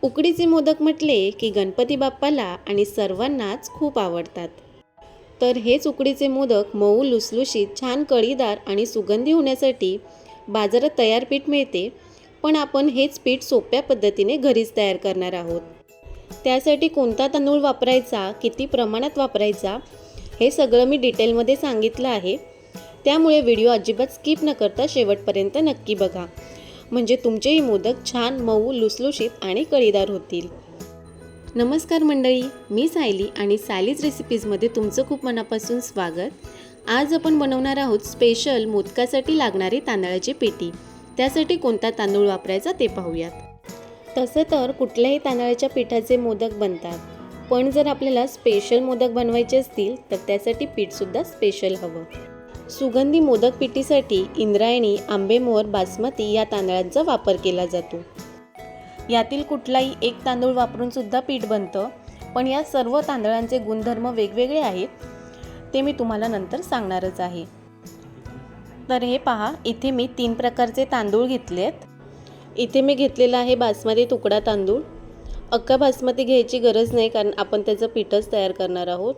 उकडीचे मोदक म्हटले की गणपती बाप्पाला आणि सर्वांनाच खूप आवडतात. तर हेच उकडीचे मोदक मऊ लुसलुशीत छान कळीदार आणि सुगंधी होण्यासाठी बाजारात तयार पीठ मिळते. पण आपण हेच पीठ सोप्या पद्धतीने घरीच तयार करणार आहोत. त्यासाठी कोणता तांदूळ वापरायचा, किती प्रमाणात वापरायचा, हे सगळं मी डिटेलमध्ये सांगितलं आहे. त्यामुळे व्हिडिओ अजिबात स्किप न करता शेवटपर्यंत नक्की बघा. म्हणजे तुमचेही मोदक छान मऊ लुसलुशीत आणि कळीदार होतील. नमस्कार मंडळी, मी सायली आणि सायलीज रेसिपीजमध्ये तुमचं खूप मनापासून स्वागत. आज आपण बनवणार आहोत स्पेशल मोदकासाठी लागणारी तांदळाची पेटी. त्यासाठी कोणता तांदूळ वापरायचा ते पाहूयात. तसं तर कुठल्याही तांदळाच्या पिठाचे मोदक बनतात, पण जर आपल्याला स्पेशल मोदक बनवायचे असतील तर त्यासाठी पीठसुद्धा स्पेशल हवं. सुगंधी मोदक पिठीसाठी इंद्रायणी, आंबेमोहर, बासमती या तांदळांचा वापर केला जातो. यातील कुठलाही एक तांदूळ वापरून सुद्धा पीठ बनतं, पण या सर्व तांदळांचे गुणधर्म वेगवेगळे आहेत. ते मी तुम्हाला नंतर सांगणारच आहे. तर हे पहा, इथे मी 3 प्रकारचे तांदूळ घेतलेत. इथे मी घेतलेला आहे बासमती तुकडा तांदूळ. अख्खा बासमती घ्यायची गरज नाही, कारण आपण त्याचं पीठच तयार करणार आहोत.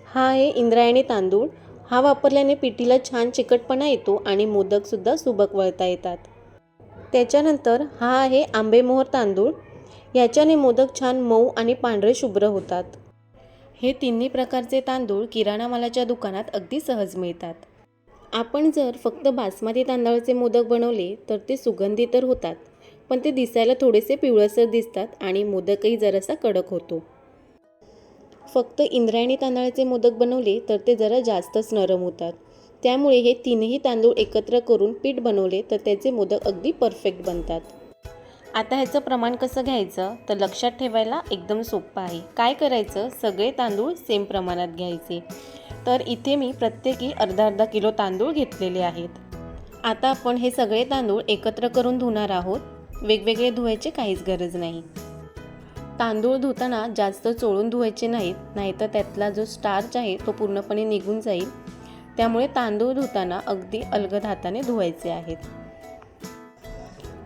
हा आहे इंद्रायणी तांदूळ. हा वापरल्याने पिठीला छान चिकटपणा येतो आणि मोदकसुद्धा सुबक वळता येतात. त्याच्यानंतर हा आहे आंबेमोहर तांदूळ. याच्याने मोदक छान मऊ आणि पांढरे शुभ्र होतात. हे तिन्ही प्रकारचे तांदूळ किराणा मालाच्या दुकानात अगदी सहज मिळतात. आपण जर फक्त बासमती तांदळाचे मोदक बनवले तर ते सुगंधी तर होतात, पण ते दिसायला थोडेसे पिवळसर दिसतात आणि मोदकही जरासा कडक होतो. फक्त इंद्रायणी तांदळाचे मोदक बनवले तर ते जरा जास्तच नरम होतात. त्यामुळे हे तीनही तांदूळ एकत्र करून पीठ बनवले तर त्याचे मोदक अगदी परफेक्ट बनतात. आता ह्याचं प्रमाण कसं घ्यायचं तर लक्षात ठेवायला एकदम सोपं आहे. काय करायचं, सगळे तांदूळ सेम प्रमाणात घ्यायचे. तर इथे मी प्रत्येकी अर्धा किलो तांदूळ घेतलेले आहेत. आता आपण हे सगळे तांदूळ एकत्र करून धुणार आहोत. वेगवेगळे धुवायचे काहीच गरज नाही. तांदूळ धुताना जास्त चोळून धुवायचे नाहीत, नाहीतर त्यातला जो स्टार्च आहे तो पूर्णपणे निघून जाईल. त्यामुळे तांदूळ धुताना अगदी अलगद हाताने धुवायचे आहेत.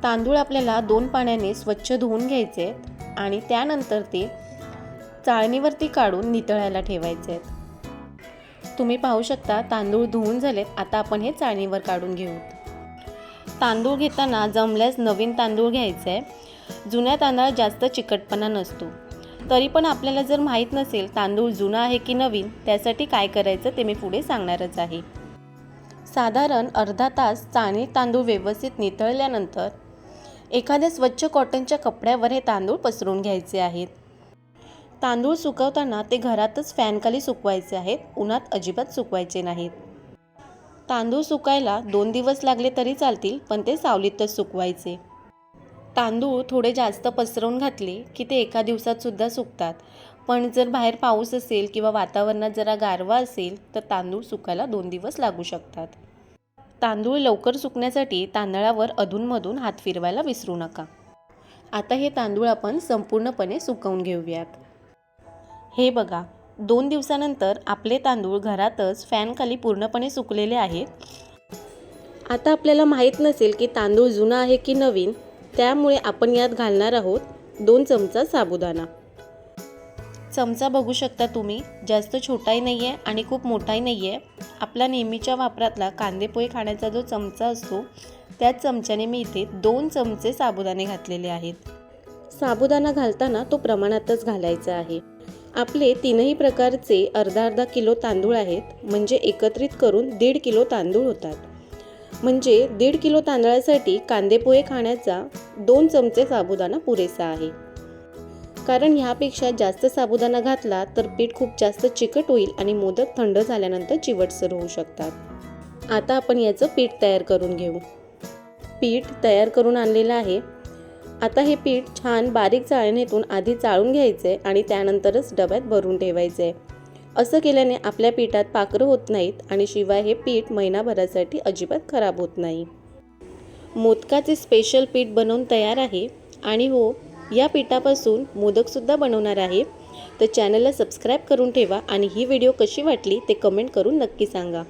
तांदूळ आपल्याला 2 पाण्याने स्वच्छ धुवून घ्यायचे आहेत आणि त्यानंतर ते चाळणीवरती काढून नितळायला ठेवायचे आहेत. तुम्ही पाहू शकता तांदूळ धुवून झालेत. आता आपण हे चाळणीवर काढून घेऊ. तांदूळ घेताना जमल्यास नवीन तांदूळ घ्यायचे आहे. जुन्या तांदळात जास्त चिकटपणा नसतो. तरी पण आपल्याला जर माहीत नसेल तांदूळ जुना आहे की नवीन, त्यासाठी काय करायचं ते मी पुढे सांगणारच आहे. साधारण अर्धा तास चाळणीत तांदूळ व्यवस्थित नितळल्यानंतर एखाद्या स्वच्छ कॉटनच्या कपड्यावर हे तांदूळ पसरून घ्यायचे आहेत. तांदूळ सुकवताना ते घरातच फॅनखाली सुकवायचे आहेत, उन्हात अजिबात सुकवायचे नाहीत. तांदूळ सुकायला 2 दिवस लागले तरी चालतील, पण ते सावलीतच सुकवायचे. तांदूळ थोडे जास्त पसरवून घातले की ते एका दिवसात सुद्धा सुकतात. पण जर बाहेर पाऊस असेल किंवा वातावरणात जरा गारवा असेल तर तांदूळ सुकायला 2 दिवस लागू शकतात. तांदूळ लवकर सुकण्यासाठी तांदळावर अधूनमधून हात फिरवायला विसरू नका. आता हे तांदूळ आपण संपूर्णपणे सुकवून घेऊयात. हे बघा, 2 दिवसानंतर आपले तांदूळ घरातच फॅनखाली पूर्णपणे सुकलेले आहेत. आता आपल्याला माहीत नसेल की तांदूळ जुना आहे की नवीन, त्यामुळे आपण यात घालणार आहोत 2 चमचा साबुदाणा. चमचा बघू शकता तुम्ही, जास्त छोटाही नाही आहे आणि खूप मोठाही नाही आहे. आपला नेहमीच्या वापरातला कांदेपोहे खाण्याचा जो चमचा असतो त्याच चमच्याने मी इथे 2 चमचे साबुदाणे घातलेले आहेत. साबुदाणा घालताना तो प्रमाणातच घालायचा आहे. आपले 3ही प्रकारचे अर्धा किलो तांदूळ आहेत, म्हणजे एकत्रित करून 1.5 किलो तांदूळ होतात. म्हणजे 1.5 किलो तांदळासाठी कांदेपोहे खाण्याचा 2 चमचे साबुदाणा पुरेसा आहे. कारण ह्यापेक्षा जास्त साबुदाणा घातला तर पीठ खूप जास्त चिकट होईल आणि मोदक थंड झाल्यानंतर चिवटसर होऊ शकतात. आता आपण याचं पीठ तयार करून घेऊ. पीठ तयार करून आणलेलं आहे. आता हे पीठ छान बारीक चाळणीतून आधी चाळून घ्यायचे आणि त्यानंतरच डब्यात भरून ठेवायचे. असं केल्याने आपल्या पिठात पाखरं होत नाहीत आणि शिवाय हे पीठ महिनाभरासाठी अजिबात खराब होत नाही. मोदकाचे स्पेशल पीठ बनवून तयार आहे. आणि हो, या पिठापासून मोदकसुद्धा बनवणार आहे. तर चॅनलला सबस्क्राईब करून ठेवा आणि ही व्हिडिओ कशी वाटली ते कमेंट करून नक्की सांगा.